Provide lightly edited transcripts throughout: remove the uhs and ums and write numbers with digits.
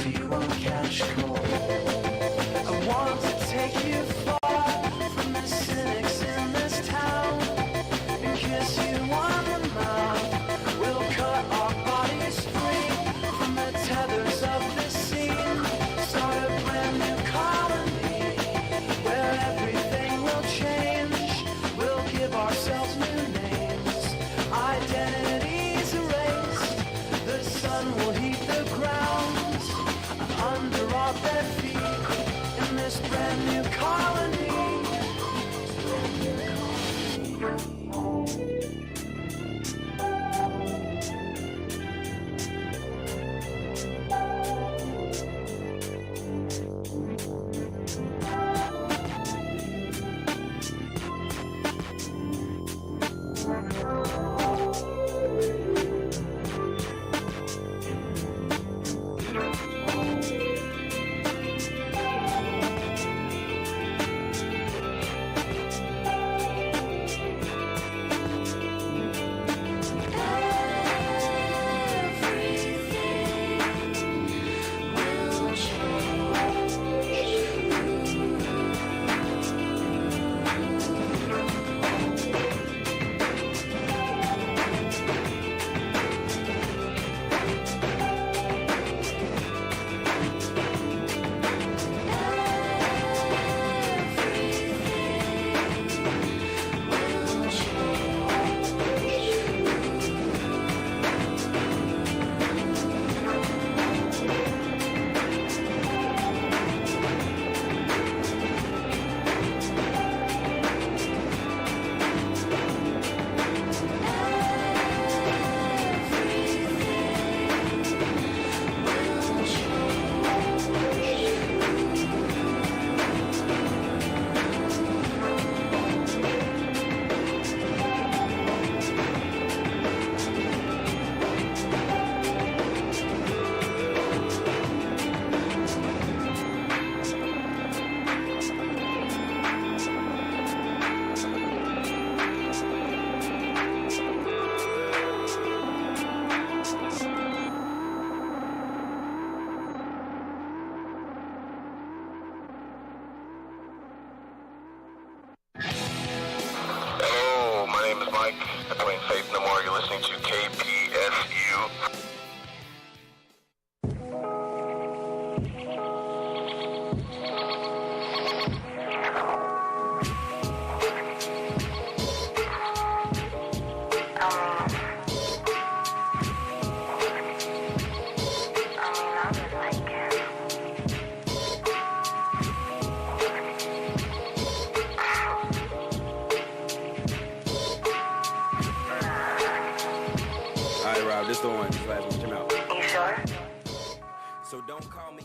so you won't catch cold. I want to take you far from the cynics in this town and kiss you on the mouth. We'll cut our bodies free from the tethers of this scene. Start a brand new colony where everything will change. We'll give ourselves new names, identities erased. The sun will heat the ground under our bare feet in this brand new colony. Hello, my name is Mike. I play Faith No More. You're listening to KPSU. Alright, Rob, this the one. This last one came out. You sure? So don't call me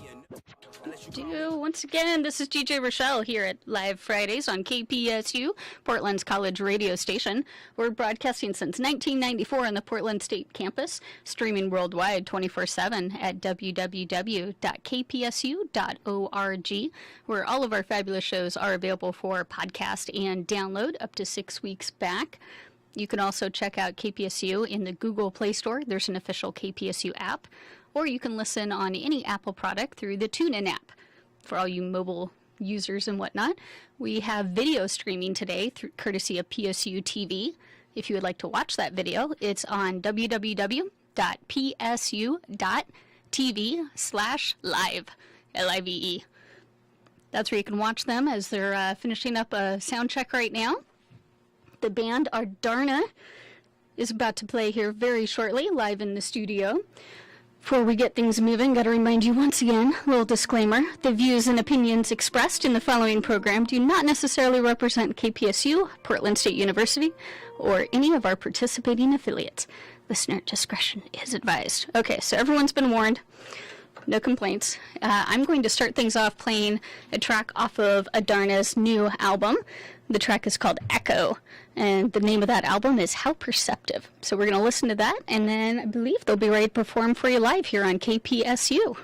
Once again, this is DJ Rochelle here at Live Fridays on KPSU, Portland's college radio station. We're broadcasting since 1994 on the Portland State campus, streaming worldwide 24/7 at www.kpsu.org, where all of our fabulous shows are available for podcast and download up to 6 weeks back. You can also check out KPSU in the Google Play Store. There's an official KPSU app. Or you can listen on any Apple product through the TuneIn app. For all you mobile users and whatnot, we have video streaming today, courtesy of PSU TV. If you would like to watch that video, it's on www.psu.tv/live, Live. That's where you can watch them as they're finishing up a sound check right now. The band Adarna is about to play here very shortly, live in the studio. Before we get things moving, got to remind you once again, little disclaimer, the views and opinions expressed in the following program do not necessarily represent KPSU, Portland State University, or any of our participating affiliates. Listener discretion is advised. Okay, so everyone's been warned. No complaints. I'm going to start things off playing a track off of Adarna's new album. The track is called Echo, and the name of that album is How Perceptive. So we're going to listen to that, and then I believe they'll be ready to perform for you live here on KPSU.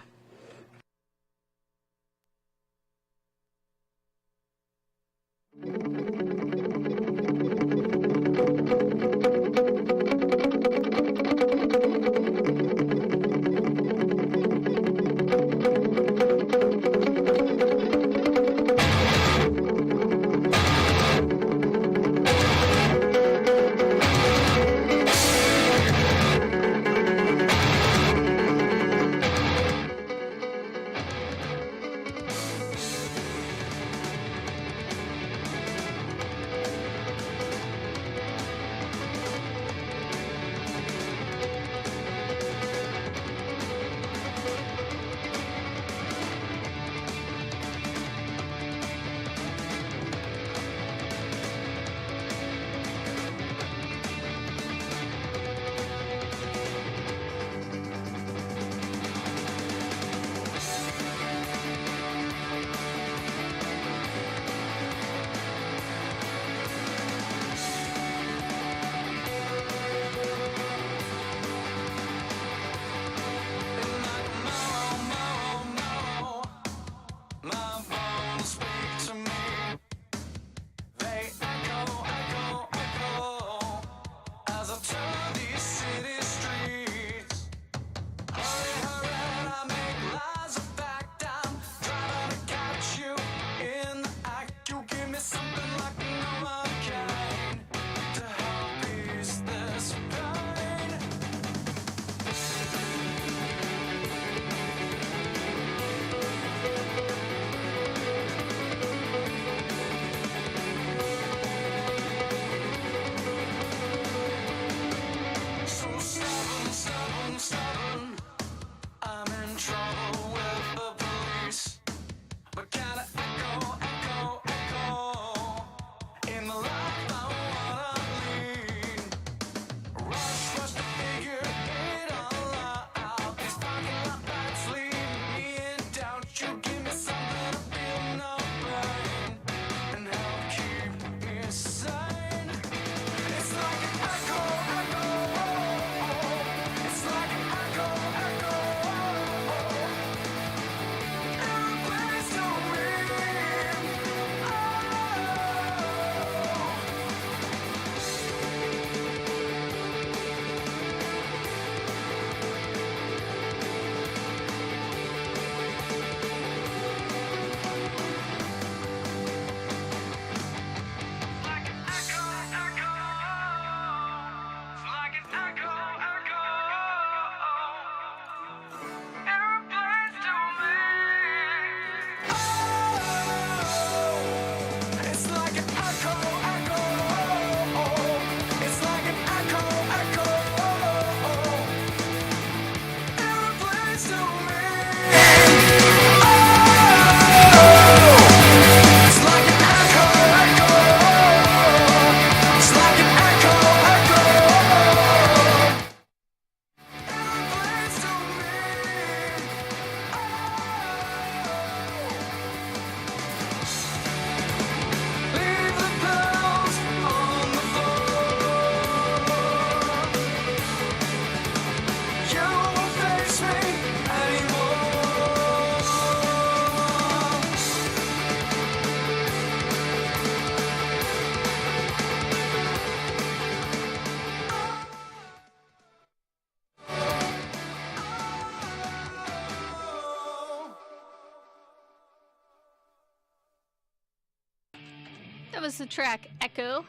That was the track Echo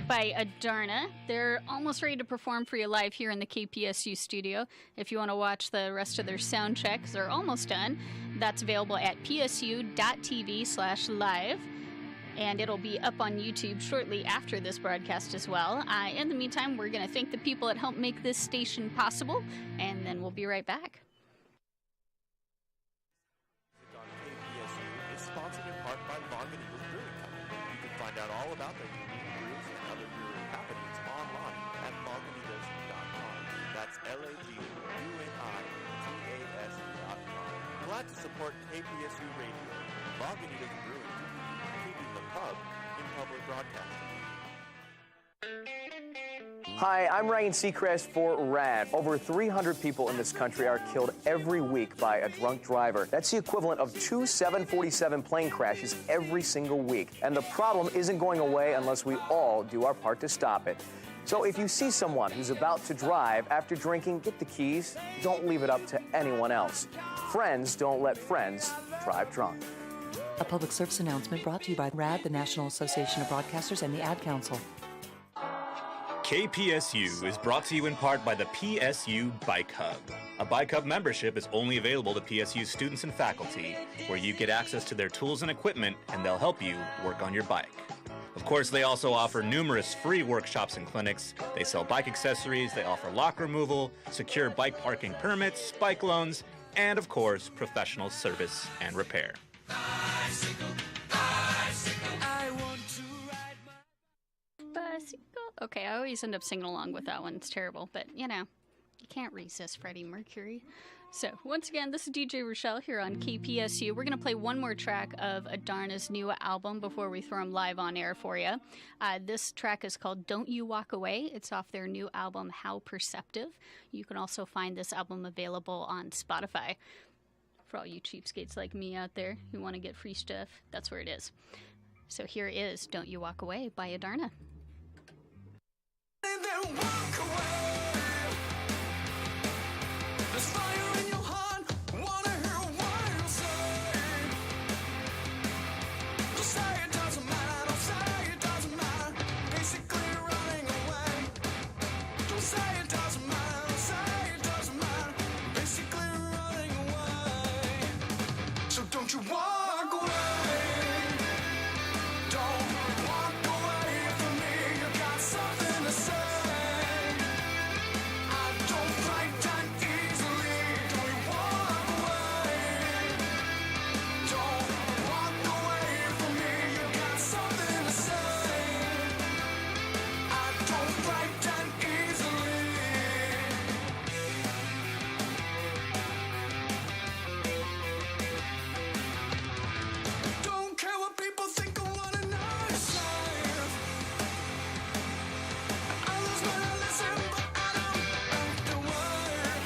by Adarna. They're almost ready to perform for you live here in the KPSU studio. If you want to watch the rest of their sound checks, they're almost done. That's available at psu.tv/live. And it'll be up on YouTube shortly after this broadcast as well. In the meantime, we're going to thank the people that helped make this station possible, and then we'll be right back. On KPSU is sponsored in part by Lagunitas Brewing Company. You can find out all about their unique brews and other brewery happenings online at lagunitas.com. That's LAGUNITAS.com. Glad to support KPSU Radio, Lagunitas Brewing Company, keeping the pub in public broadcasting. Hi, I'm Ryan Seacrest for RAD. Over 300 people in this country are killed every week by a drunk driver. That's the equivalent of 2 747 plane crashes every single week. And the problem isn't going away unless we all do our part to stop it. So if you see someone who's about to drive after drinking, get the keys. Don't leave it up to anyone else. Friends don't let friends drive drunk. A public service announcement brought to you by RAD, the National Association of Broadcasters, and the Ad Council. KPSU is brought to you in part by the PSU Bike Hub. A Bike Hub membership is only available to PSU students and faculty, where you get access to their tools and equipment, and they'll help you work on your bike. Of course, they also offer numerous free workshops and clinics. They sell bike accessories, they offer lock removal, secure bike parking permits, bike loans, and of course, professional service and repair. Bicycle, bicycle, I want to ride my Bicycle. Okay, I always end up singing along with that one. It's terrible, but you know, you can't resist Freddie Mercury. So, once again, this is DJ Rochelle here on KPSU. We're going to play one more track of Adarna's new album before we throw them live on air for you. This track is called Don't You Walk Away. It's off their new album, How Perceptive. You can also find this album available on Spotify. For all you cheapskates like me out there who want to get free stuff, that's where it is. So here is Don't You Walk Away by Adarna. and then walk away. There's fire in your heart, wanna hear what you say. Don't say it doesn't matter, don't say it doesn't matter. Basically running away. Don't say it doesn't matter, don't say it doesn't matter. Basically running away. So don't you walk away. Don't walk away from me. You got something to say. I don't break down easily. Don't you walk away. Don't walk away from me. You got something to say. I don't break down easily. Don't care what people think, I wanna know yourself. I lose when I listen, but I don't like the word.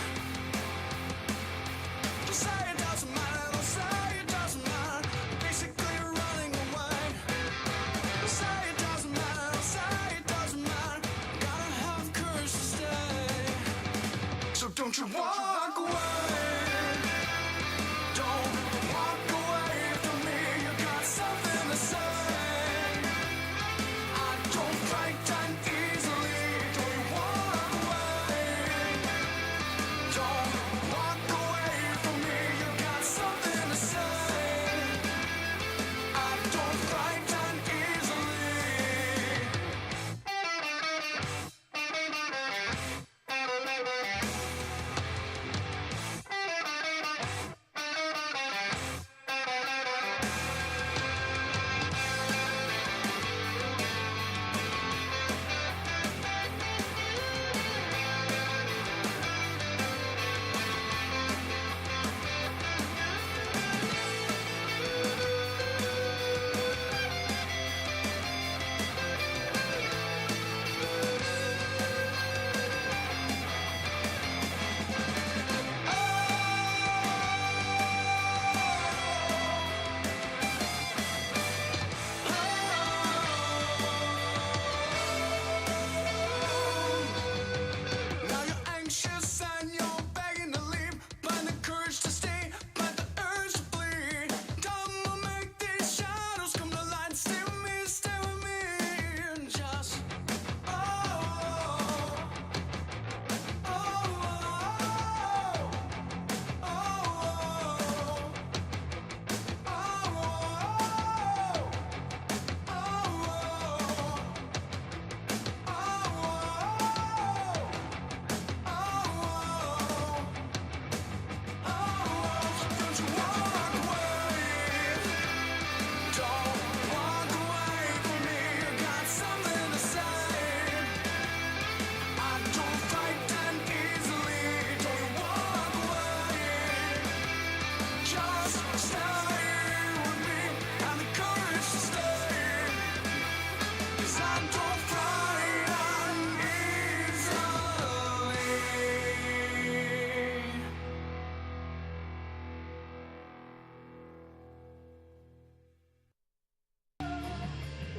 Don't say it doesn't matter, don't say it doesn't matter. Basically running away. Don't say it doesn't matter, don't say it doesn't matter. Gotta have courage to stay. So don't you walk away. Don't walk away from me. You got something to say. I don't break down easily. Don't you walk away. Don't walk away from me. You got something to say. I don't break down easily.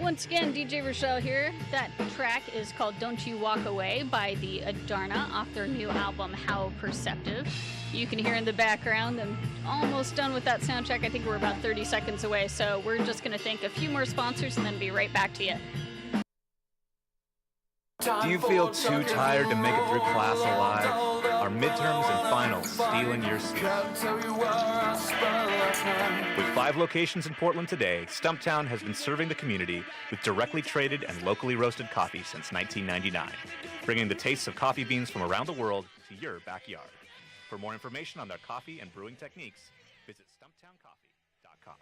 Once again, DJ Rochelle here. That track is called Don't You Walk Away by the Adarna off their new album, How Perceptive. You can hear in the background, I'm almost done with that sound check. I think we're about 30 seconds away, so we're just going to thank a few more sponsors and then be right back to you. Do you feel too tired to make it through class alive? Are midterms and finals stealing your sleep? With 5 locations in Portland today, Stumptown has been serving the community with directly traded and locally roasted coffee since 1999, bringing the tastes of coffee beans from around the world to your backyard. For more information on their coffee and brewing techniques, visit stumptowncoffee.com.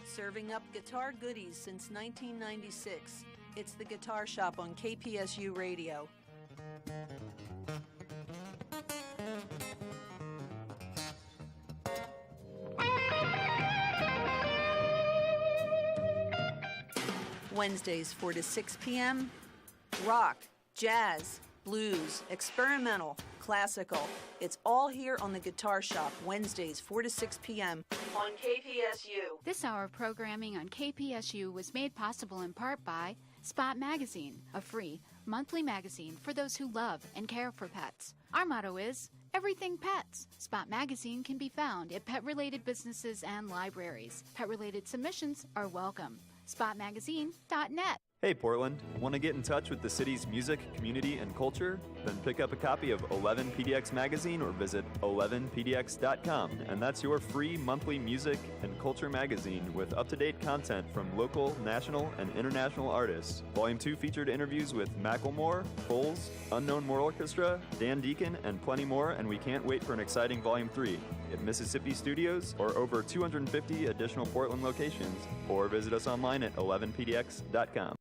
Serving up guitar goodies since 1996. It's the Guitar Shop on KPSU Radio. Wednesdays 4 to 6 p.m. Rock, jazz, blues, experimental, classical. It's all here on the Guitar Shop, Wednesdays 4 to 6 p.m. on KPSU. This hour of programming on KPSU was made possible in part by Spot Magazine, a free monthly magazine for those who love and care for pets. Our motto is everything pets. Spot Magazine can be found at pet-related businesses and libraries. Pet-related submissions are welcome. SpotMagazine.net. Hey Portland, want to get in touch with the city's music, community, and culture? Then pick up a copy of 11 PDX Magazine or visit 11pdx.com. And that's your free monthly music and culture magazine with up-to-date content from local, national, and international artists. Volume 2 featured interviews with Macklemore, Foles, Unknown Moral Orchestra, Dan Deacon, and plenty more, and we can't wait for an exciting Volume 3 at Mississippi Studios or over 250 additional Portland locations, or visit us online at 11pdx.com.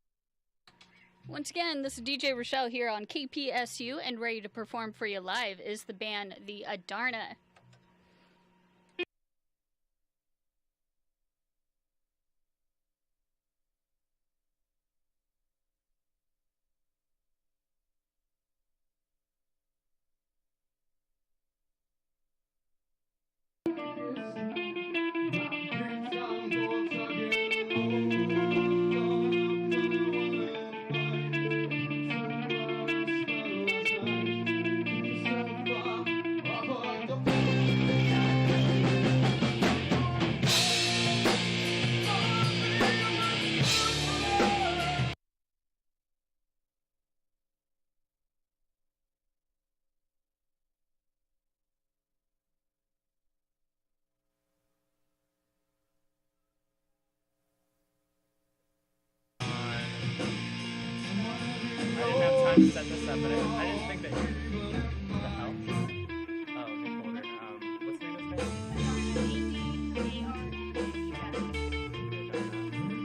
Once again, this is DJ Rochelle here on KPSU, and ready to perform for you live is the band The Adarna. To set this up, but I didn't think that. What the hell? Oh, okay, folder. What's the name of this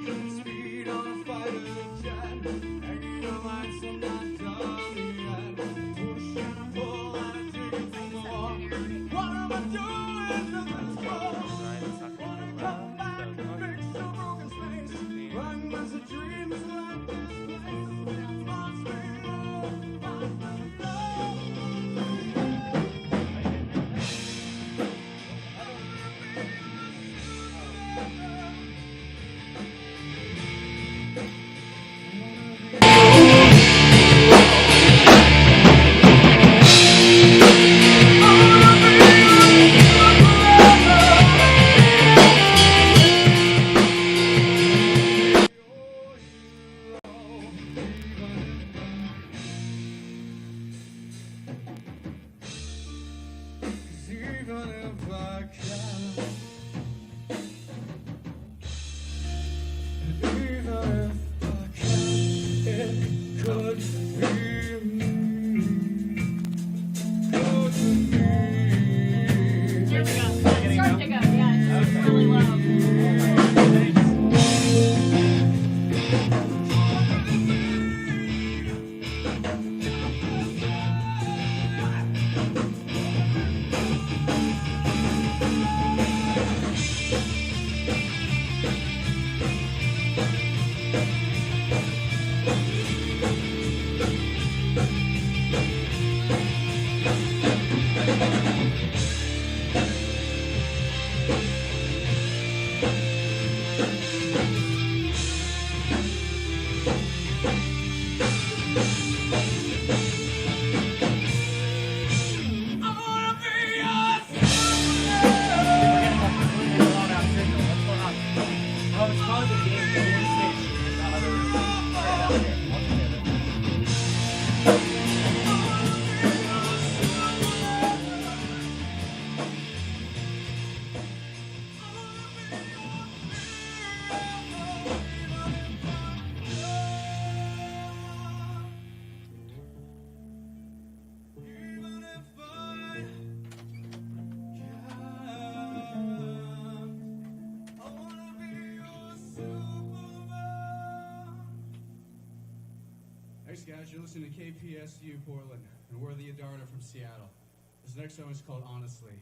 band? Speed on a fighter jet, hanging your mind so not done yet. Push and pull and I dig for more. What am I doing? Nothing's wrong. Wanna come back and fix a broken space. Run as a dream is like this place. listening to KPSU Portland, and we're the Adarna from Seattle. This next song is called Honestly.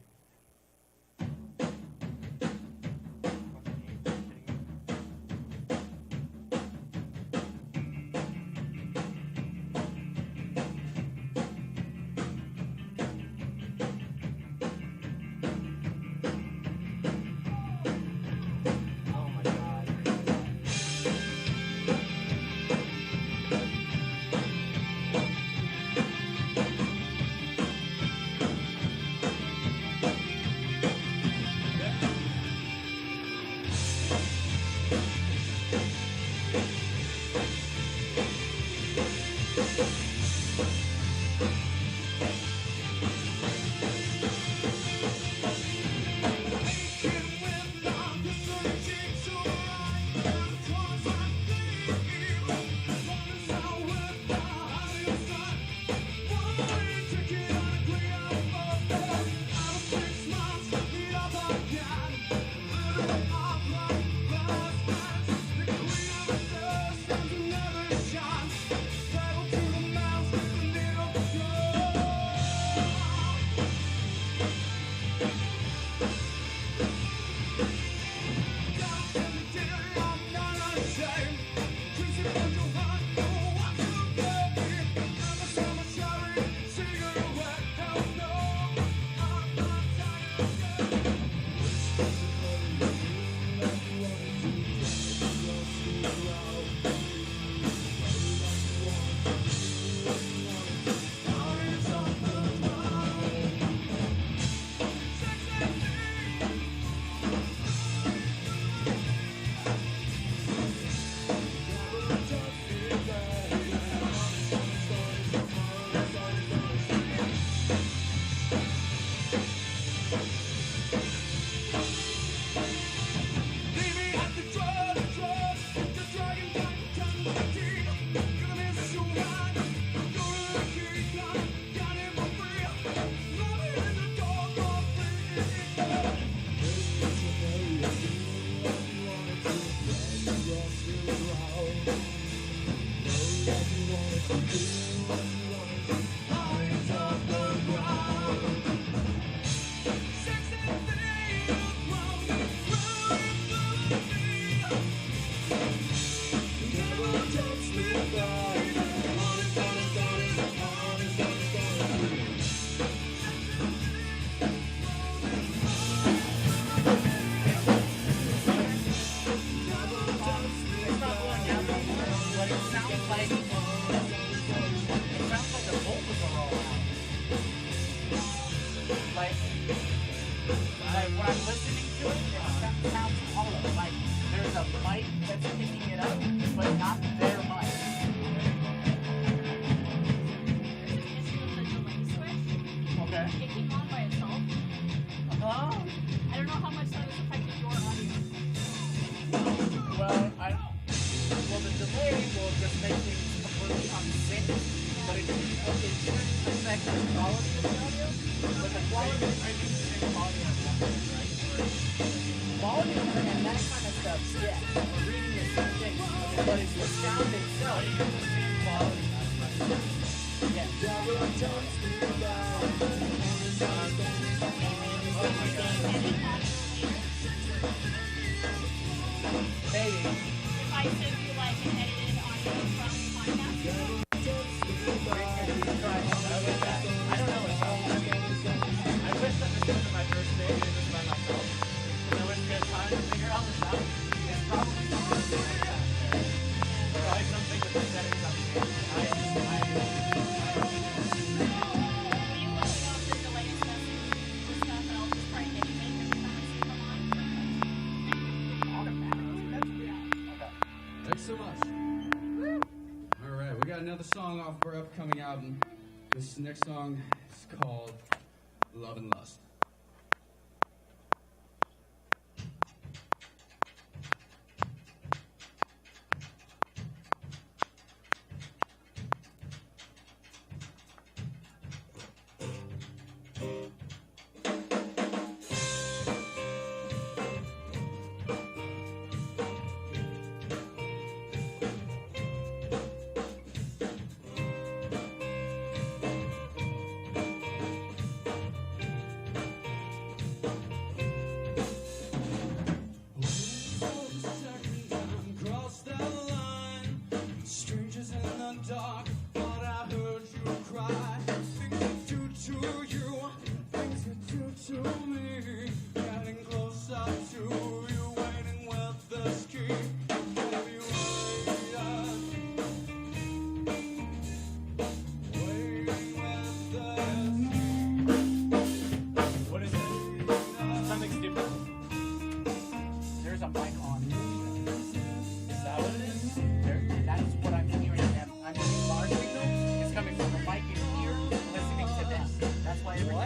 Another song off our upcoming album. This next song is called Love and Lust.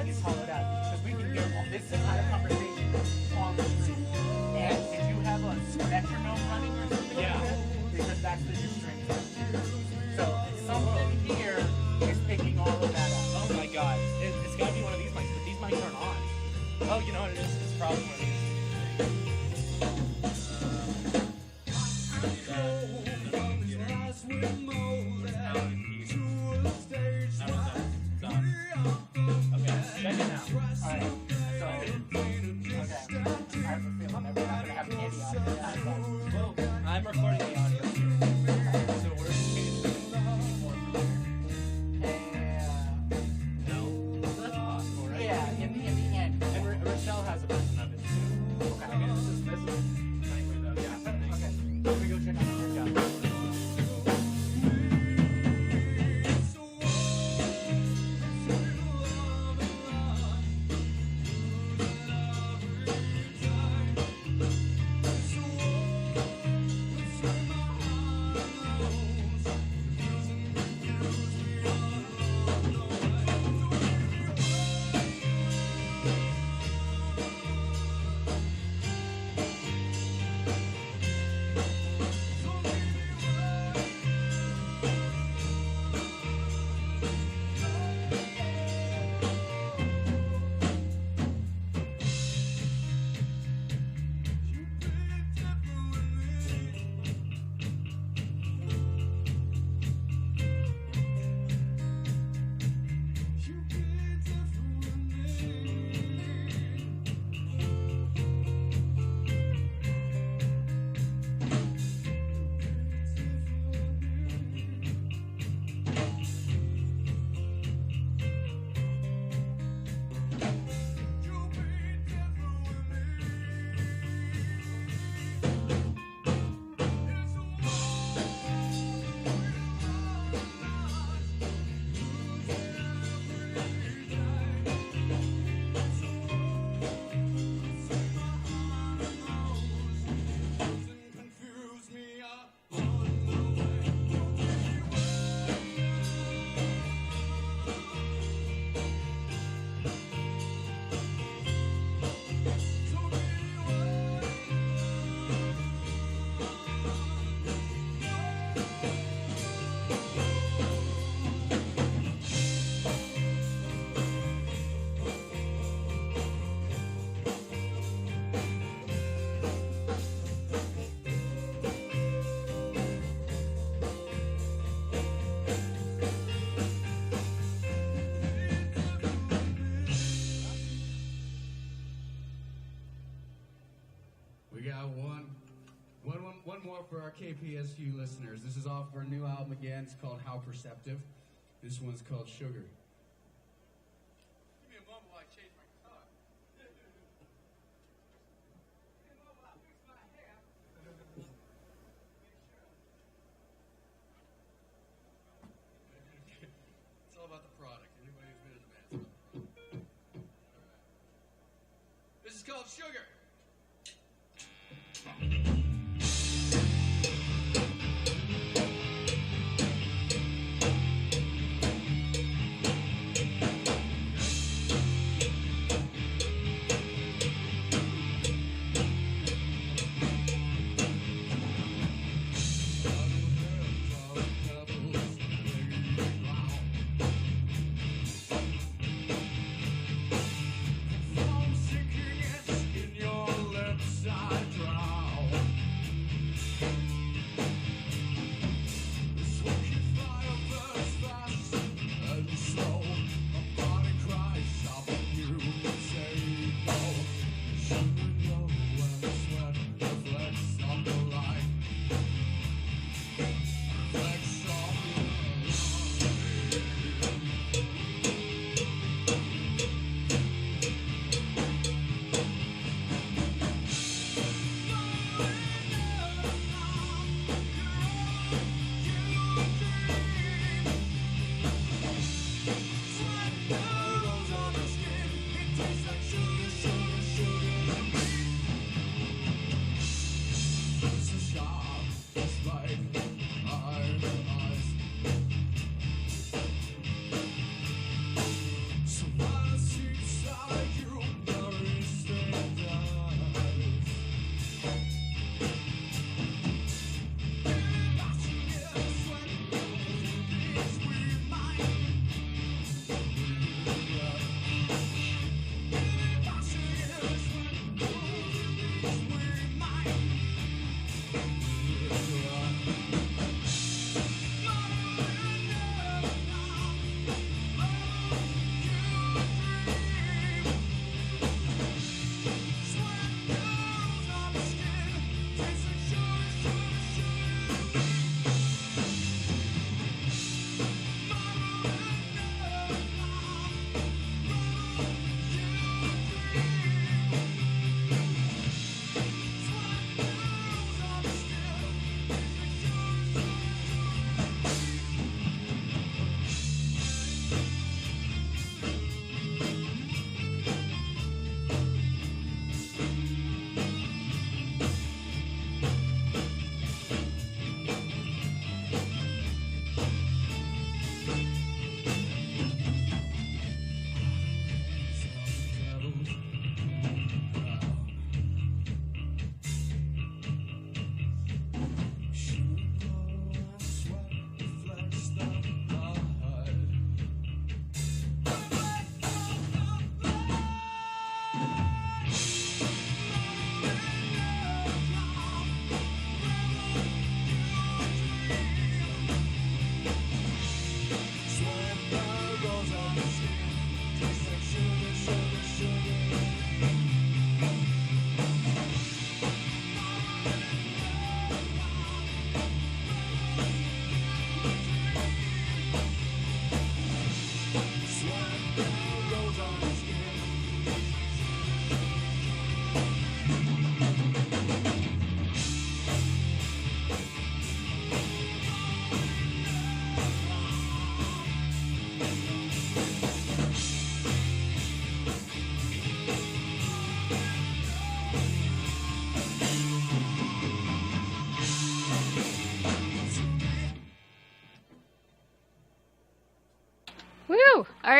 It's hollowed out. Because we can hear all this kind of conversation on the street. And did you have a metronome running or something? Yeah. Like that? Because that's the new string. So something here is picking all of that up. Oh my god. It's gotta be one of these mics, but these mics aren't on. Oh, you know what it is? It's probably one of these. Check it out. Alright, so, okay. I have a feeling that we're not gonna have any audio. Well, I'm recording the audio here. So we're changing more from there. No? So that's possible, right? Yeah, in the end. And Rochelle has a version of it too. Okay, this is nicely though, yeah. Okay, so we go check out your job. We got one more for our KPSU listeners. This is off our new album again. It's called How Perceptive. This one's called Sugar. Give me a moment while I change my guitar. It's all about the product. Anybody who's been in the band, it's about the product. All right. This is called Sugar. Sinking in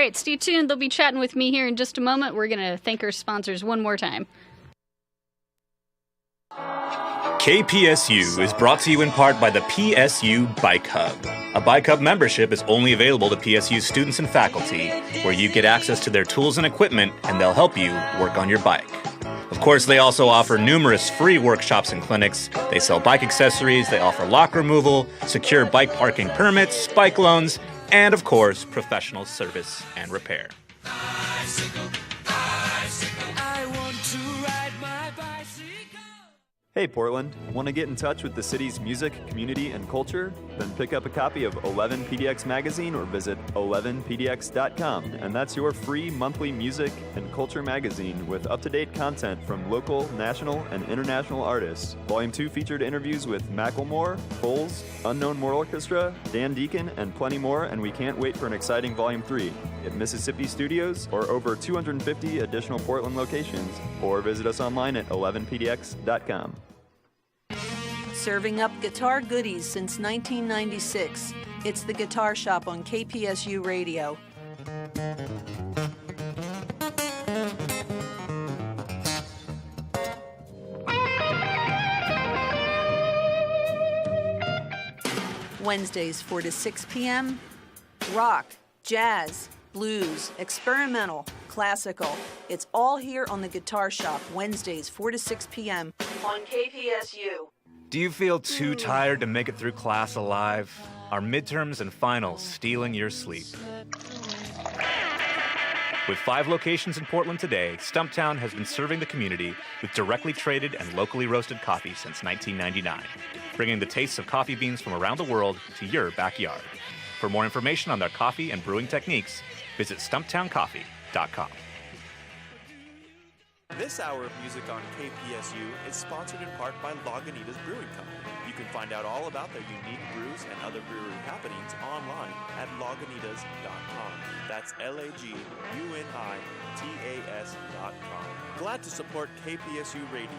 right, stay tuned. They'll be chatting with me here in just a moment. We're going to thank our sponsors one more time. KPSU is brought to you in part by the PSU Bike Hub. A Bike Hub membership is only available to PSU students and faculty, where you get access to their tools and equipment, and they'll help you work on your bike. Of course, they also offer numerous free workshops and clinics. They sell bike accessories, they offer lock removal, secure bike parking permits, bike loans, and of course, professional service and repair. I want to ride my bicycle. Hey Portland, want to get in touch with the city's music, community, and culture? Then pick up a copy of 11 PDX magazine or visit 11pdx.com, and that's your free monthly music and culture magazine with up-to-date content from local, national, and international artists. Volume 2 featured interviews with Macklemore, Foles, Unknown Moral Orchestra, Dan Deacon, and plenty more, and we can't wait for an exciting Volume 3 at Mississippi Studios or over 250 additional Portland locations, or visit us online at 11pdx.com. Serving up guitar goodies since 1996. It's the Guitar Shop on KPSU Radio. Wednesdays 4 to 6 p.m. Rock, jazz, blues, experimental, classical. It's all here on the Guitar Shop, Wednesdays 4 to 6 p.m. on KPSU. Do you feel too tired to make it through class alive? Are midterms and finals stealing your sleep? With 5 locations in Portland today, Stumptown has been serving the community with directly traded and locally roasted coffee since 1999, bringing the tastes of coffee beans from around the world to your backyard. For more information on their coffee and brewing techniques, visit stumptowncoffee.com. This hour of music on KPSU is sponsored in part by Lagunitas Brewing Company. You can find out all about their unique brews and other brewery happenings online at lagunitas.com. That's LAGUNITAS.com. Glad to support KPSU Radio,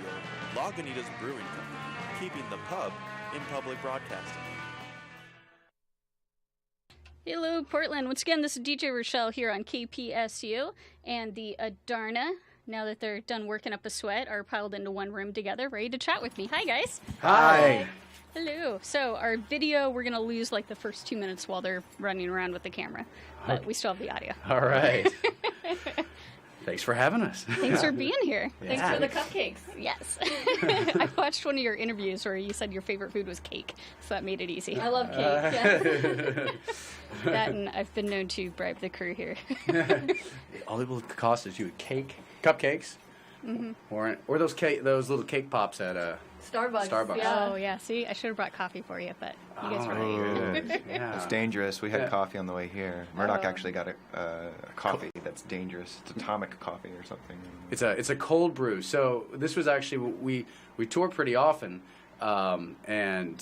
Lagunitas Brewing Company, keeping the pub in public broadcasting. Hello, Portland. Once again, this is DJ Rochelle here on KPSU, and the Adarna, now that they're done working up a sweat, are piled into one room together, ready to chat with me. Hi, guys. Hi. Hello. So our video, we're going to lose like the first 2 minutes while they're running around with the camera, but we still have the audio. All right. Thanks for having us. Thanks for being here. Yeah. Thanks for the cupcakes. Yes. I watched one of your interviews where you said your favorite food was cake, so that made it easy. I love cake. Yes. That, and I've been known to bribe the crew here. All it will cost is you cupcakes, or those little cake pops at Starbucks. Yeah. Oh, yeah. See, I should have brought coffee for you, but you guys were right. Yeah. It's dangerous. We had coffee on the way here. Murdoch actually got a coffee that's dangerous. It's atomic coffee or something. It's a cold brew. So this was actually, we tour pretty often, and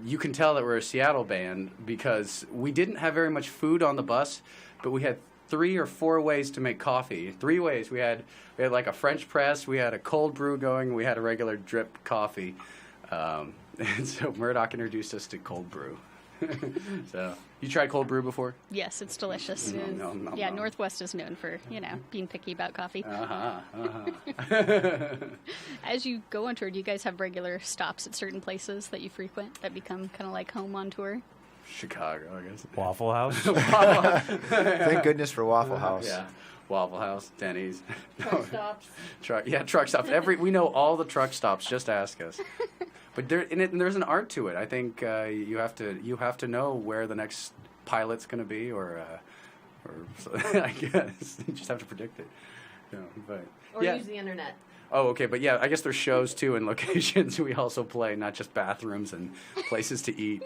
you can tell that we're a Seattle band because we didn't have very much food on the bus, but we had 3 or 4 ways to make coffee. 3 ways. We had like a French press, we had a cold brew going, we had a regular drip coffee. And so Murdoch introduced us to cold brew. So, you tried cold brew before? Yes, it's delicious. No. Northwest is known for, being picky about coffee. As you go on tour, do you guys have regular stops at certain places that you frequent that become kind of like home on tour? Chicago, I guess. Waffle House. Thank goodness for Waffle House. Yeah, Waffle House, Denny's. Truck stops. Truck stops. We know all the truck stops. Just ask us. But there's an art to it. I think you have to know where the next pilot's going to be, or I guess you just have to predict it. Use the internet. Oh, okay, but yeah, I guess there's shows too and locations we also play, not just bathrooms and places to eat.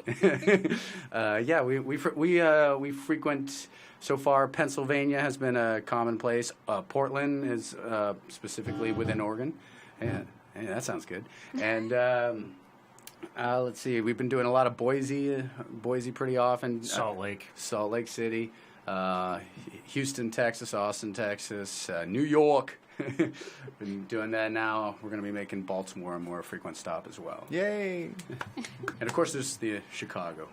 We frequent. So far, Pennsylvania has been a commonplace. Portland is specifically within Oregon. Yeah, that sounds good. And let's see, we've been doing a lot of Boise pretty often. Salt Lake City, Houston, Texas, Austin, Texas, New York. Been doing that now. We're going to be making Baltimore a more frequent stop as well. Yay! And of course, there's the Chicago.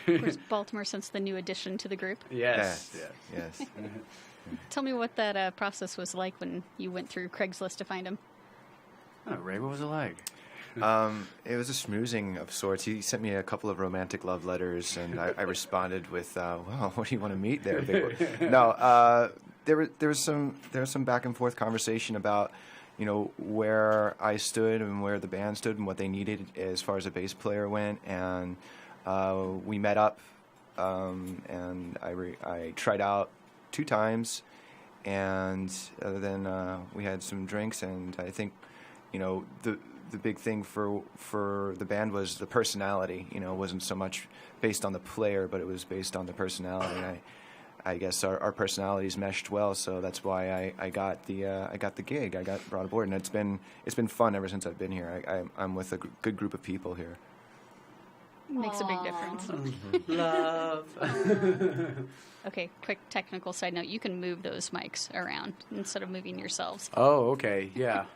Of course, Baltimore since the new addition to the group. Yes. Yes. Tell me what that process was like when you went through Craigslist to find him. Oh, Ray, what was it like? It was a schmoozing of sorts. He sent me a couple of romantic love letters, and I responded with, "Well, what do you want to meet there, big boy?" No, there was some back and forth conversation about, where I stood and where the band stood and what they needed as far as a bass player went, and we met up, and I tried out 2 times, and then we had some drinks, and I think, the big thing for the band was the personality. It wasn't so much based on the player, but it was based on the personality. I guess our personalities meshed well, so that's why I got the gig. I got brought aboard, and it's been fun ever since I've been here. I'm with a good group of people here. Makes a big difference. Love. Okay, quick technical side note. You can move those mics around instead of moving yourselves. Oh, okay. Yeah.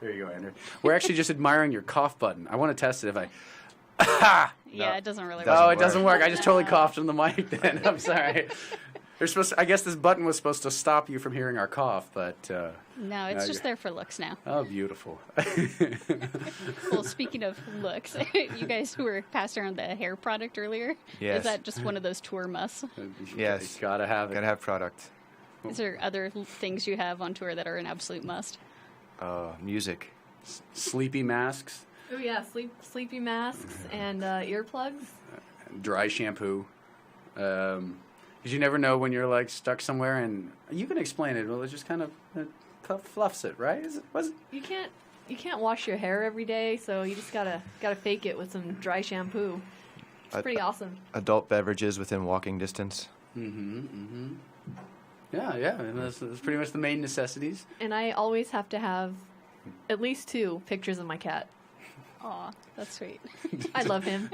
There you go, Andrew. We're actually just admiring your cough button. I want to test it if I... Yeah, it doesn't really work. work. It doesn't work. I just totally coughed on the mic then. I'm sorry. I guess this button was supposed to stop you from hearing our cough, but... No, it's just there for looks now. Oh, beautiful. Well, speaking of looks, you guys who were passing around the hair product earlier, Yes. is that just one of those tour musts? Yes. Gotta have it. Gotta have product. Is there other things you have on tour that are an absolute must? Music. Sleepy masks. Oh yeah, sleepy masks and earplugs. Dry shampoo. Because you never know when you're like stuck somewhere, and you can explain it. Well, it just kind of fluffs it, right? You can't wash your hair every day, so you just gotta fake it with some dry shampoo. It's pretty awesome. Adult beverages within walking distance. Yeah, and that's pretty much the main necessities. And I always have to have at least 2 pictures of my cat. Aw, that's sweet. I love him.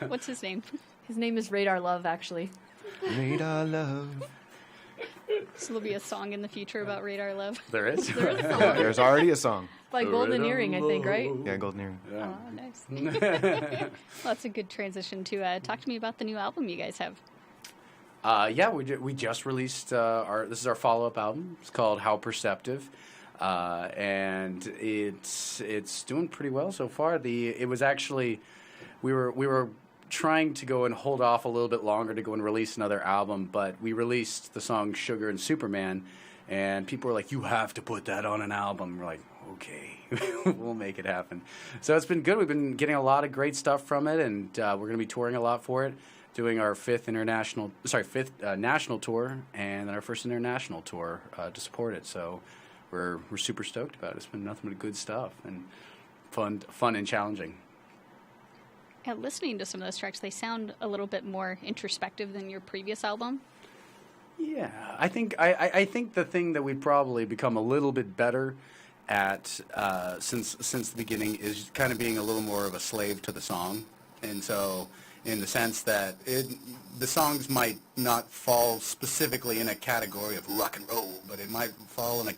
What's his name? His name is Radar Love, actually. Radar Love. So there'll be a song in the future about Radar Love. There is? There is a song. There's already a song. By Golden Earring, I think, right? Yeah, Golden Earring. Yeah. Oh, nice. Well, that's a good transition to talk to me about the new album you guys have. Yeah, we just released this is our follow-up album. It's called How Perceptive, and it's doing pretty well so far. It was actually we were trying to go and hold off a little bit longer to go and release another album, but we released the song Sugar and Superman, and people were like, "You have to put that on an album." We're like, "Okay, we'll make it happen." So it's been good. We've been getting a lot of great stuff from it, and we're going to be touring a lot for it. Doing our 5th national tour, and then our first international tour to support it. So we're super stoked about it. It's been nothing but good stuff and fun and challenging. Yeah, listening to some of those tracks, they sound a little bit more introspective than your previous album. Yeah, I think the thing that we've probably become a little bit better at since the beginning is kind of being a little more of a slave to the song, and so. In the sense that the songs might not fall specifically in a category of rock and roll, but it might fall in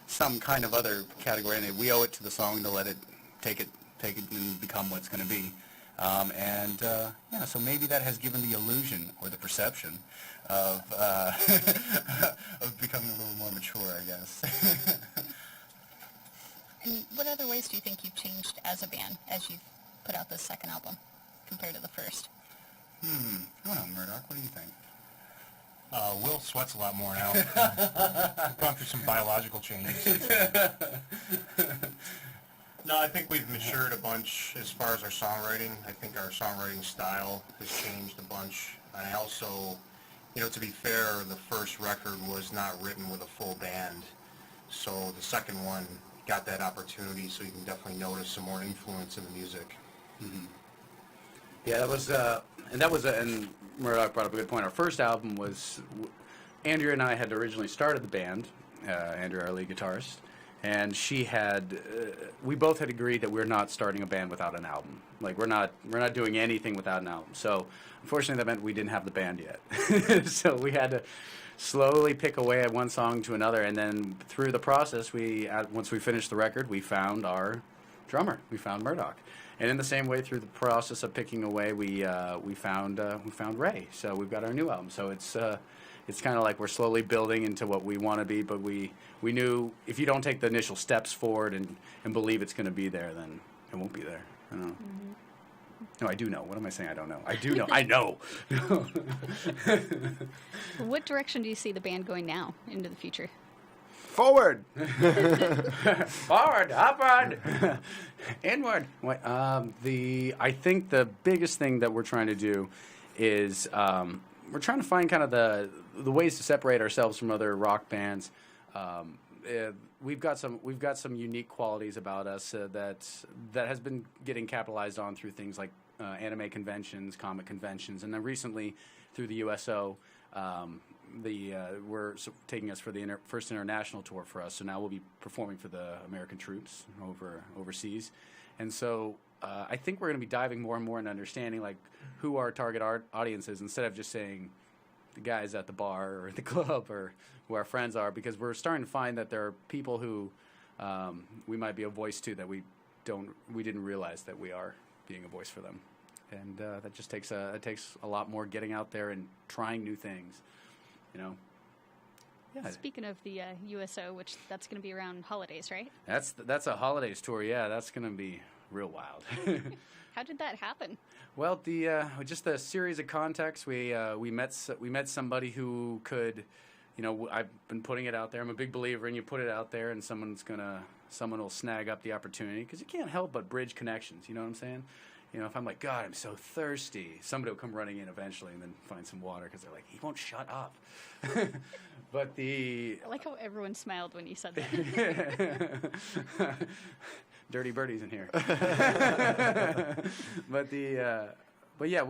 some kind of other category, and we owe it to the song to let it take it and become what it's going to be. So maybe that has given the illusion or the perception of of becoming a little more mature, I guess. And what other ways do you think you've changed as a band as you've put out this second album compared to the first? I don't know, Murdoch, what do you think? Will sweats a lot more now. We've gone through some biological changes. No, I think we've matured a bunch as far as our songwriting. I think our songwriting style has changed a bunch. And I also, to be fair, the first record was not written with a full band. So the second one got that opportunity, so you can definitely notice some more influence in the music. Mm-hmm. Yeah, and Murdoch brought up a good point. Our first album was, Andrea and I had originally started the band, Andrea, our lead guitarist, and we both had agreed that we're not starting a band without an album. Like, we're not doing anything without an album. So, unfortunately, that meant we didn't have the band yet. So we had to slowly pick away at one song to another, and then through the process, once we finished the record, we found our drummer. We found Murdoch. And in the same way, through the process of picking away, we found Ray. So we've got our new album. So it's kind of like we're slowly building into what we want to be. But we knew if you don't take the initial steps forward and believe it's going to be there, then it won't be there. I don't know. No, I do know. What am I saying? I don't know. I do know. I know. What direction do you see the band going now into the future? Forward! Forward, upward, inward. I think the biggest thing that we're trying to do is we're trying to find kind of the ways to separate ourselves from other rock bands. We've got some unique qualities about us that has been getting capitalized on through things like anime conventions, comic conventions, and then recently through the USO. We're taking us for the first international tour for us. So now we'll be performing for the American troops overseas, and so I think we're going to be diving more and more into understanding like who our target audience is, instead of just saying the guys at the bar or at the club or who our friends are, because we're starting to find that there are people who we might be a voice to that we didn't realize that we are being a voice for them, and that just takes a lot more getting out there and trying new things. Yeah. Speaking of the USO, which that's going to be around holidays, right? That's a holidays tour. Yeah, that's going to be real wild. How did that happen? Well, just a series of contacts. We met somebody who could, I've been putting it out there. I'm a big believer in you put it out there, and someone will snag up the opportunity, because you can't help but bridge connections. You know what I'm saying? If I'm like, God, I'm so thirsty, somebody will come running in eventually and then find some water, because they're like, he won't shut up. But I like how everyone smiled when you said that. Dirty birdies in here. But yeah,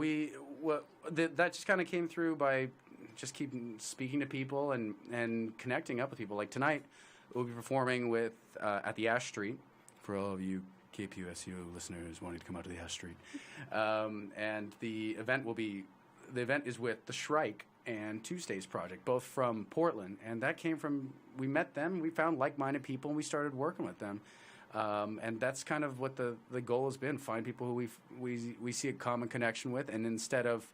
that just kind of came through by just keeping speaking to people and connecting up with people. Like tonight, we'll be performing with at the Ash Street, for all of you KPSU listeners wanting to come out to the Ash Street. And the event is with the Shrike and Tuesday's Project, both from Portland. And that came from, we met them, we found like-minded people, and we started working with them. And that's kind of what the goal has been, find people who we see a common connection with, and instead of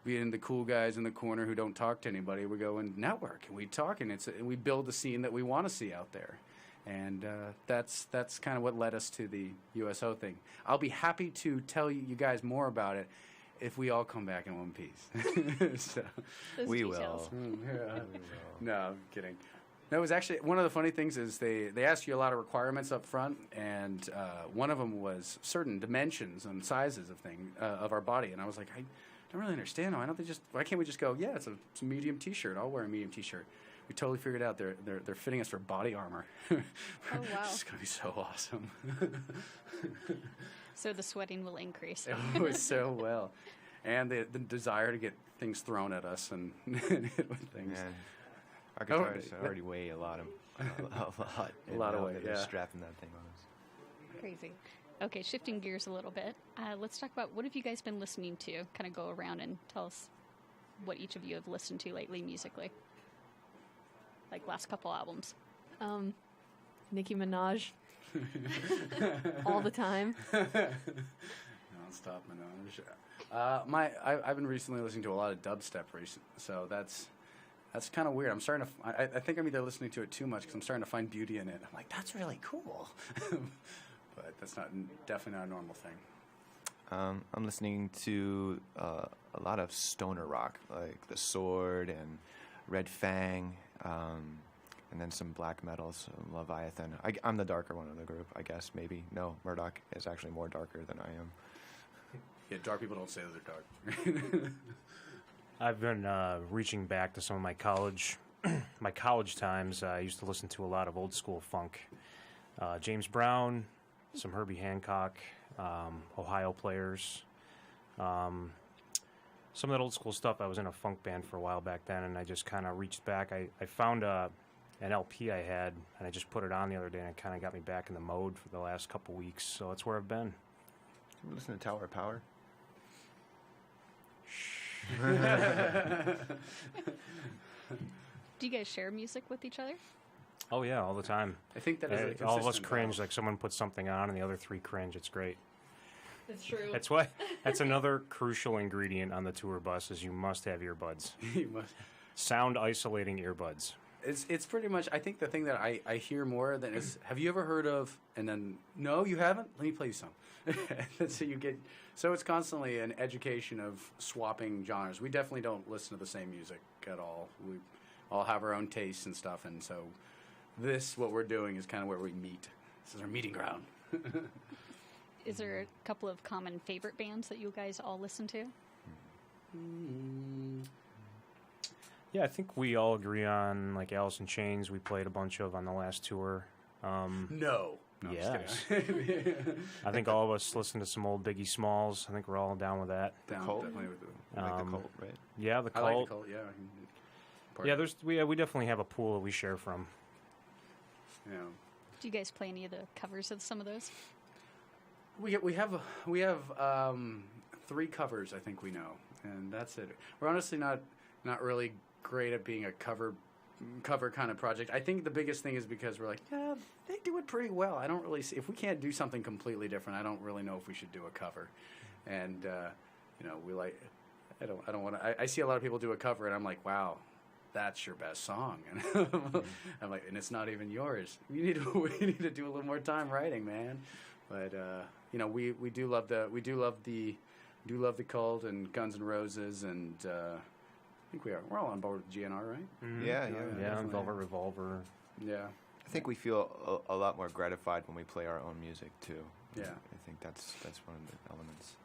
being the cool guys in the corner who don't talk to anybody, we go and network, and we talk, and we build the scene that we want to see out there. And that's kind of what led us to the USO thing. I'll be happy to tell you guys more about it if we all come back in one piece. So, we will. No, I'm kidding. No, it was actually one of the funny things is they ask you a lot of requirements up front, and one of them was certain dimensions and sizes of our body, and I was like, I don't really understand. Why can't we just go? Yeah, it's a medium T-shirt. I'll wear a medium T-shirt. We totally figured out they're fitting us for body armor. Oh wow! It's gonna be so awesome. So the sweating will increase. Oh, so well, and the desire to get things thrown at us and hit with things. Man. Our guitars already weigh a lot. A lot of weight. They're Yeah. strapping that thing on us. Crazy. Okay, shifting gears a little bit. Let's talk about what have you guys been listening to? Kind of go around and tell us what each of you have listened to lately musically. Like last couple albums. Nicki Minaj. All the time. Non-stop Minaj. I've been recently listening to a lot of dubstep so that's kind of weird. I'm starting to. I think I'm either listening to it too much because I'm starting to find beauty in it. I'm like, that's really cool, but that's definitely not a normal thing. I'm listening to a lot of stoner rock, like The Sword and Red Fang, and then some black metal, some Leviathan. I'm the darker one in the group, I guess, maybe. No, Murdoch is actually more darker than I am. Yeah, dark people don't say that they're dark. I've been reaching back to some of my college times. I used to listen to a lot of old school funk. James Brown, some Herbie Hancock, Ohio Players. Some of that old school stuff. I was in a funk band for a while back then, and I just kind of reached back. I found an LP I had, and I just put it on the other day, and it kind of got me back in the mode for the last couple weeks. So that's where I've been. You listen to Tower of Power? Do you guys share music with each other? Oh yeah, all the time. I think that is a all of us consistent cringe. balance. Like someone puts something on, and the other three cringe. It's great. It's true. That's why. That's another crucial ingredient on the tour bus is you must have earbuds. You must. Sound isolating earbuds. It's pretty much, I think the thing that I hear more than is, have you ever heard of, and then, no, you haven't? Let me play you some. So it's constantly an education of swapping genres. We definitely don't listen to the same music at all. We all have our own tastes and stuff, and so what we're doing is kind of where we meet. This is our meeting ground. Is there a couple of common favorite bands that you guys all listen to? Yeah, I think we all agree on like Alice in Chains. We played a bunch of on the last tour. No, I'm just yes. kidding. I think all of us listen to some old Biggie Smalls. I think we're all down with that. Definitely with like the Cult, right? Yeah, the Cult. I like the Cult. Yeah. We definitely have a pool that we share from. Yeah. Do you guys play any of the covers of some of those? We have 3 covers I think we know, and that's it. We're honestly not really great at being a cover kind of project. I think the biggest thing is because we're like, yeah, they do it pretty well. I don't really see if we can't do something completely different. I don't really know if we should do a cover, and we like. I don't want to. I see a lot of people do a cover, and I'm like, wow, that's your best song, and I'm like, and it's not even yours. We need to do a little more time writing, man. But we do love the Cult and Guns N' Roses, and I think we're all on board with GNR, right? Mm-hmm. Yeah, and Velvet Revolver. Yeah. I think we feel a lot more gratified when we play our own music too. Yeah. I think that's one of the elements.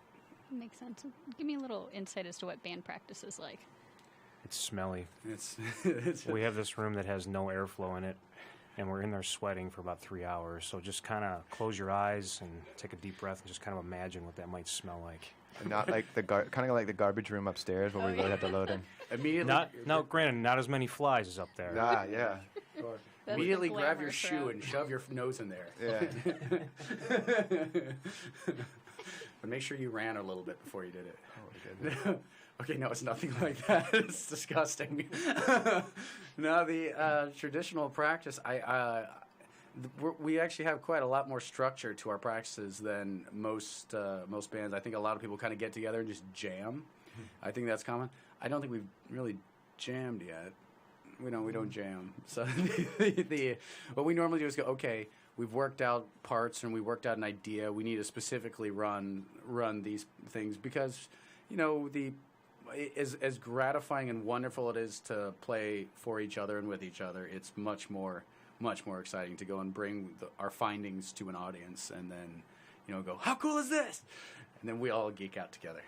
Makes sense. Give me a little insight as to what band practice is like. It's smelly. It's we have this room that has no airflow in it, and we're in there sweating for about 3 hours. So just kind of close your eyes and take a deep breath and just kind of imagine what that might smell like. And not like kind of like the garbage room upstairs where we really had to load in. Immediately. Granted, not as many flies as up there. Ah, yeah. Immediately grab your shoe and shove your nose in there. Yeah. But make sure you ran a little bit before you did it. Oh, goodness. Okay, no, it's nothing like that. It's disgusting. No, the traditional practice, we actually have quite a lot more structure to our practices than most bands. I think a lot of people kind of get together and just jam. I think that's common. I don't think we've really jammed yet. We don't jam. So what we normally do is go, okay, we've worked out parts and we worked out an idea. We need to specifically run these things because, as gratifying and wonderful it is to play for each other and with each other, it's much more exciting to go and bring our findings to an audience and then, go, how cool is this? And then we all geek out together.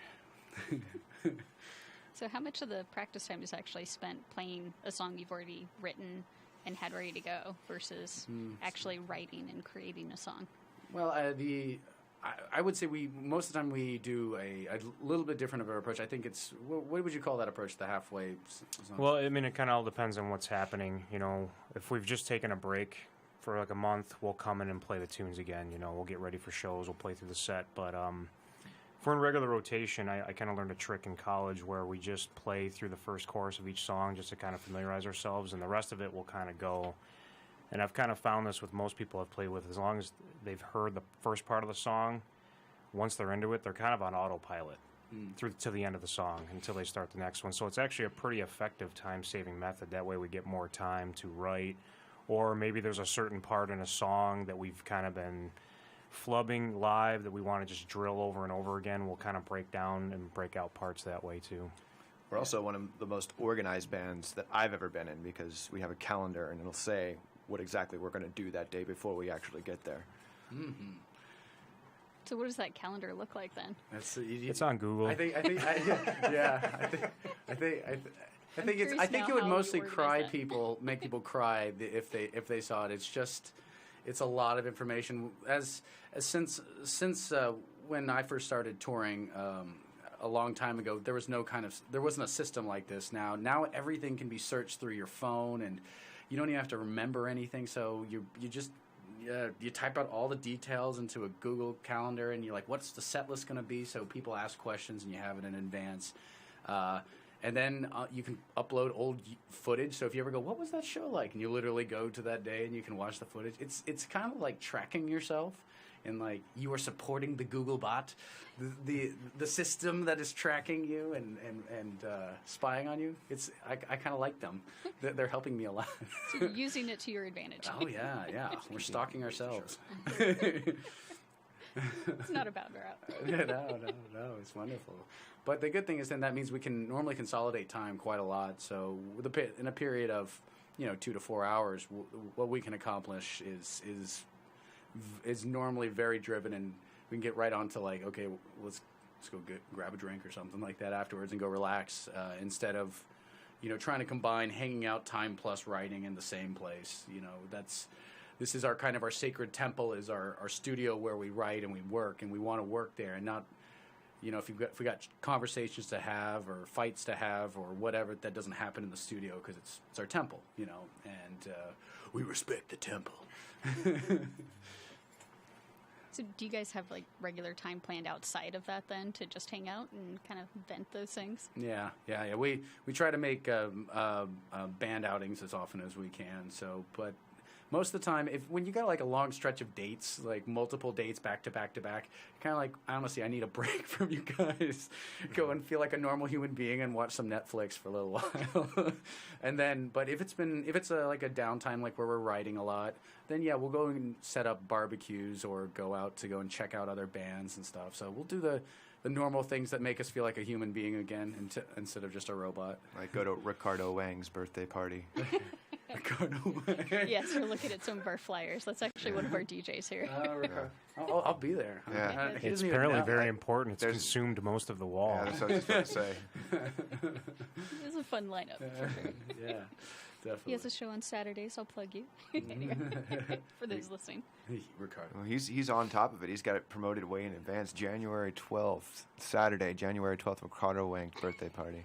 So how much of the practice time is actually spent playing a song you've already written and had ready to go versus actually writing and creating a song? Well, I would say most of the time we do a little bit different of our approach. I think it's, what would you call that approach, the halfway song? Well, I mean, it kind of all depends on what's happening. If we've just taken a break for like a month, we'll come in and play the tunes again. We'll get ready for shows, we'll play through the set. But if we're in regular rotation, I kind of learned a trick in college where we just play through the first chorus of each song just to kind of familiarize ourselves, and the rest of it will kind of go. And I've kind of found this with most people I've played with, as long as they've heard the first part of the song, once they're into it, they're kind of on autopilot through to the end of the song until they start the next one. So it's actually a pretty effective time-saving method. That way we get more time to write, or maybe there's a certain part in a song that we've kind of been flubbing live that we want to just drill over and over again. We'll kind of break down and break out parts that way too. We're also one of the most organized bands that I've ever been in because we have a calendar and it'll say what exactly we're going to do that day before we actually get there. Mm-hmm. So what does that calendar look like then? It's on Google. I think it would mostly make people cry if they saw it. It's a lot of information. Since when I first started touring a long time ago, there wasn't a system like this. Now everything can be searched through your phone, and you don't even have to remember anything. So you just you type out all the details into a Google Calendar, and you're like, what's the set list going to be? So people ask questions, and you have it in advance. And then you can upload old footage. So if you ever go, what was that show like? And you literally go to that day and you can watch the footage. It's kind of like tracking yourself. and like you are supporting the Google bot, the system that is tracking you and spying on you. I kind of like them. They're helping me a lot. So you're using it to your advantage. Oh yeah. We're stalking ourselves. It's not a bad route. No, it's wonderful. But the good thing is then that means we can normally consolidate time quite a lot. So in a period of 2 to 4 hours, what we can accomplish is normally very driven, and we can get right on to like, okay, let's go grab a drink or something like that afterwards and go relax instead of trying to combine hanging out time plus writing in the same place. This is our kind of our sacred temple, is our studio where we write and we work, and we want to work there and not, if we got conversations to have or fights to have or whatever, that doesn't happen in the studio because it's our temple, and we respect the temple. So do you guys have like regular time planned outside of that then to just hang out and kind of vent those things? Yeah. We try to make band outings as often as we can. So, but most of the time, when you got like a long stretch of dates, like multiple dates back to back to back, kind of like, honestly, I need a break from you guys. Go and feel like a normal human being and watch some Netflix for a little while. And then, but if it's like a downtime, like where we're writing a lot, then yeah, we'll go and set up barbecues or go out to go and check out other bands and stuff. So we'll do the normal things that make us feel like a human being again instead of just a robot. Like go to Ricardo Wang's birthday party. Yes, we're looking at some of our flyers. That's actually one of our DJs here. I'll be there. Yeah. It's apparently very important. It's consumed most of the wall. Yeah, that's what I was about to say. It is a fun lineup, for sure. Yeah, definitely. He has a show on Saturdays. I'll plug you. Anyway, for those listening. Ricardo. Well, he's on top of it. He's got it promoted way in advance. January 12th, Saturday, January 12th, Ricardo Wang's birthday party.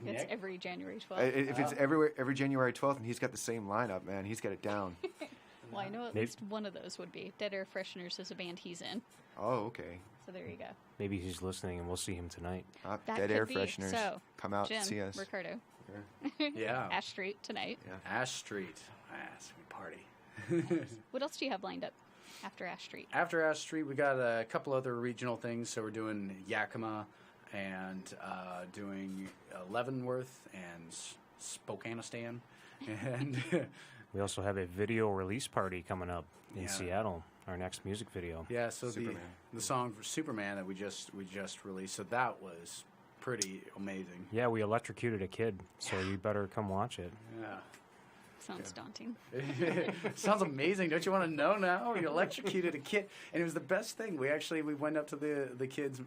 It's every January 12th. If it's every January 12th and he's got the same lineup, man, he's got it down. Well, I know at least one of those would be. Dead Air Fresheners is a band he's in. Oh, okay. So there you go. Maybe he's listening and we'll see him tonight. Dead Air Fresheners. So, come out Jim, and see us. Ricardo. Yeah. Ash Street tonight. Yeah. Ash Street. Sweet party. What else do you have lined up after Ash Street? After Ash Street, we got a couple other regional things. So we're doing Yakima and doing Leavenworth and Spokanistan. And we also have a video release party coming up in Seattle. Our next music video. Yeah, so the song for Superman that we just released. So that was pretty amazing. Yeah, we electrocuted a kid, so you better come watch it. Yeah. Sounds daunting. Sounds amazing. Don't you want to know now? We electrocuted a kid, and it was the best thing. We went up to the kids'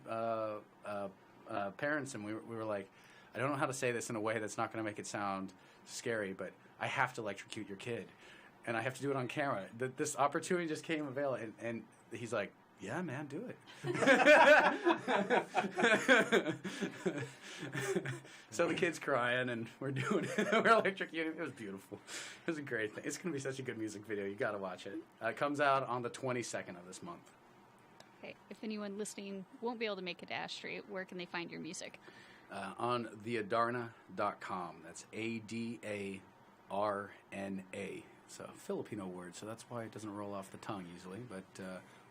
parents, and we were like, I don't know how to say this in a way that's not going to make it sound scary, but I have to electrocute your kid, and I have to do it on camera. This opportunity just came available, and he's like, yeah, man, do it. So the kid's crying, and we're doing it. We're electrocuting. It was beautiful. It was a great thing. It's going to be such a good music video. You got to watch it. It comes out on the 22nd of this month. Okay, if anyone listening won't be able to make it to Ash Street, where can they find your music? On theadarna.com. That's ADARNA. It's a Filipino word, so that's why it doesn't roll off the tongue easily, but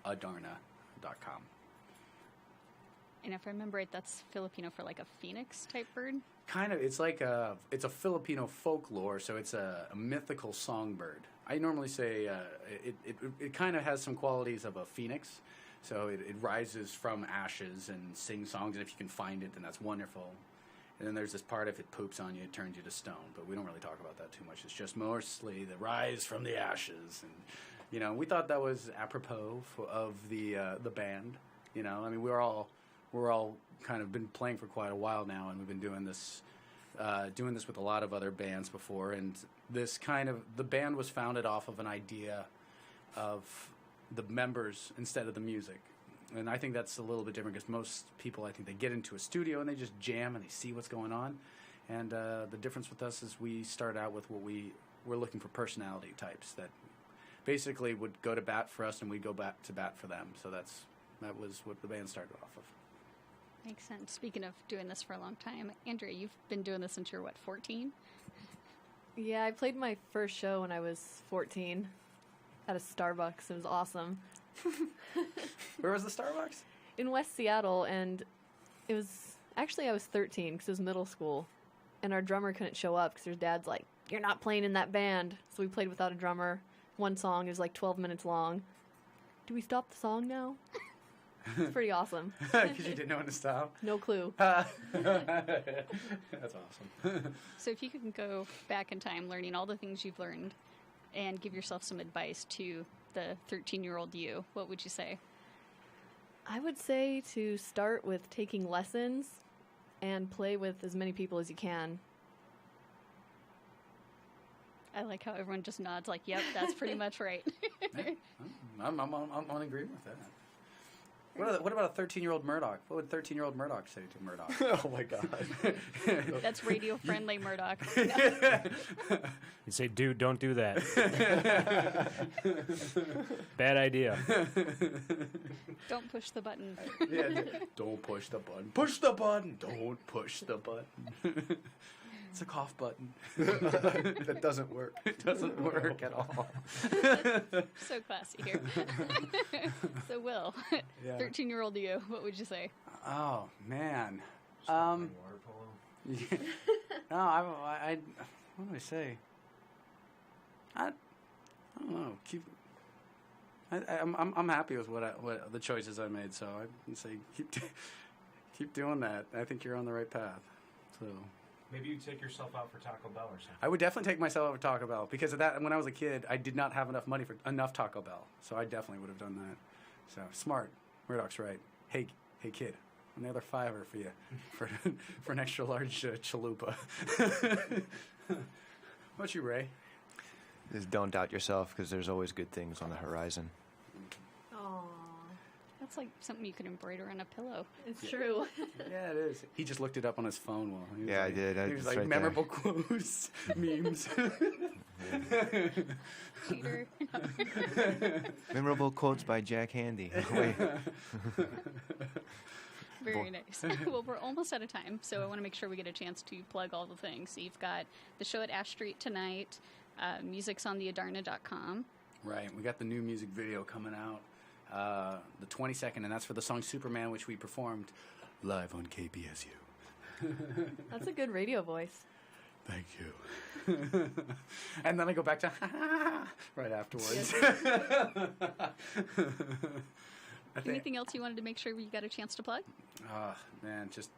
Adarna.com. And if I remember right, that's Filipino for like a phoenix type bird? Kind of. It's like it's a Filipino folklore, so it's a mythical songbird. I normally say it kind of has some qualities of a phoenix. So it rises from ashes and sings songs, and if you can find it, then that's wonderful. And then there's this part, if it poops on you, it turns you to stone. But we don't really talk about that too much. It's just mostly the rise from the ashes. And, we thought that was apropos of the band. I mean, we're all kind of been playing for quite a while now, and we've been doing this with a lot of other bands before. And the band was founded off of an idea of the members instead of the music. And I think that's a little bit different because most people, I think they get into a studio and they just jam and they see what's going on. And the difference with us is we start out with we're looking for personality types that basically would go to bat for us and we'd go back to bat for them. So that was what the band started off of. Makes sense. Speaking of doing this for a long time, Andrea, you've been doing this since you're, 14? Yeah, I played my first show when I was 14. at a Starbucks. It was awesome. Where was the Starbucks? In West Seattle, and it was actually I was 13 because it was middle school, and our drummer couldn't show up because his dad's like, "You're not playing in that band." So we played without a drummer. One song is like 12 minutes long. Do we stop the song now? It's pretty awesome. Because you didn't know when to stop? No clue. That's awesome. So if you can go back in time, learning all the things you've learned, and give yourself some advice to the 13-year-old you, what would you say? I would say to start with taking lessons and play with as many people as you can. I like how everyone just nods like, yep, that's pretty much right. I'm on agreement with that. What about a 13-year-old Murdoch? What would 13-year-old Murdoch say to Murdoch? Oh, my God. That's radio-friendly Murdoch. You'd say, dude, don't do that. Bad idea. Don't push the button. Yeah, don't push the button. Push the button. Don't push the button. It's a cough button. That doesn't work. It doesn't work at all. So classy here. So Will, Yeah. 13-year-old you, what would you say? Oh, man. No, I what do I say? I don't know. I'm happy with what the choices I made, so I can say keep doing that. I think you're on the right path. So Maybe you take yourself out for Taco Bell or something. I would definitely take myself out for Taco Bell because of that. When I was a kid, I did not have enough money for enough Taco Bell, so I definitely would have done that. So smart, Murdoch's right. Hey kid, another $5 for you for an extra large chalupa. What about you, Ray? Just don't doubt yourself because there's always good things on the horizon. Aww. That's like something you could embroider on a pillow. It's true. Yeah, it is. He just looked it up on his phone while he was Yeah, like, I did. He was It's like right memorable quotes, memes. Cheater. Memorable quotes by Jack Handy. Wait. Very nice. Well, we're almost out of time, so I want to make sure we get a chance to plug all the things. So you've got the show at Ash Street tonight. Music's on the Adarna.com. Right. We got the new music video coming out the 22nd, and that's for the song Superman, which we performed live on KPSU. That's a good radio voice. Thank you. And then I go back to right afterwards. Anything else you wanted to make sure you got a chance to plug? Man, just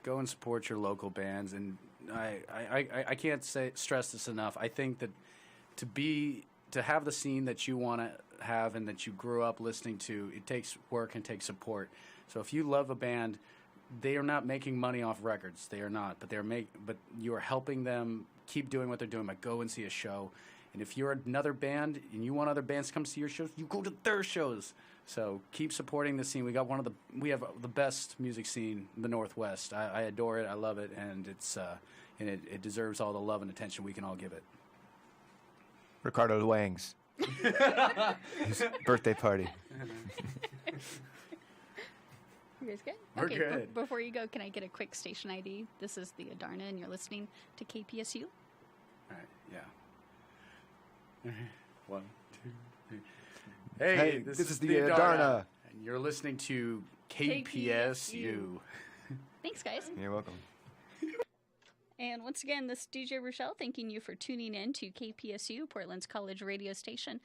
go and support your local bands. And I can't stress this enough. I think that to have the scene that you want to have and that you grew up listening to, it takes work and takes support. So if you love a band, they are not making money off records. They are not, but but you are helping them keep doing what they're doing by go and see a show. And if you're another band and you want other bands to come see your shows, you go to their shows. So keep supporting the scene. We have the best music scene in the Northwest. I adore it. I love it, and it deserves all the love and attention we can all give it. Ricardo Wang's his birthday party. You guys good? We're okay, good. Before you go, can I get a quick station ID? This is the Adarna, and you're listening to KPSU. All right, yeah. 1, 2, 3. Hey, this is the Adarna, and you're listening to KPSU. Thanks, guys. You're welcome. And once again, this is DJ Rochelle thanking you for tuning in to KPSU, Portland's college radio station.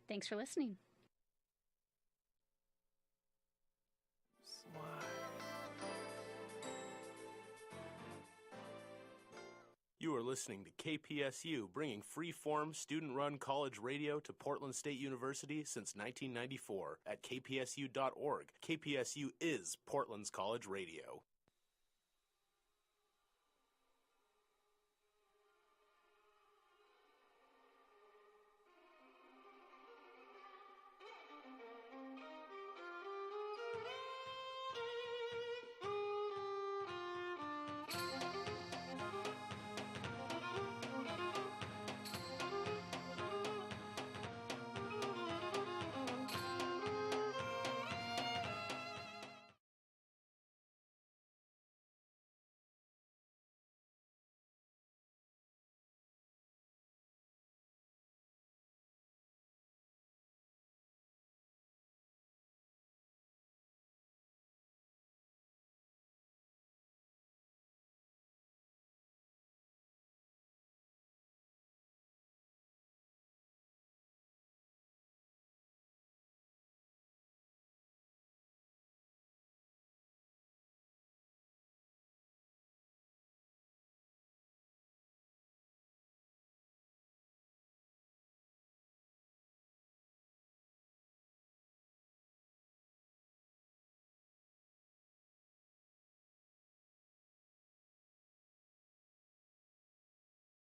Thanks for listening. You are listening to KPSU, bringing free-form, student-run college radio to Portland State University since 1994 at kpsu.org. KPSU is Portland's college radio.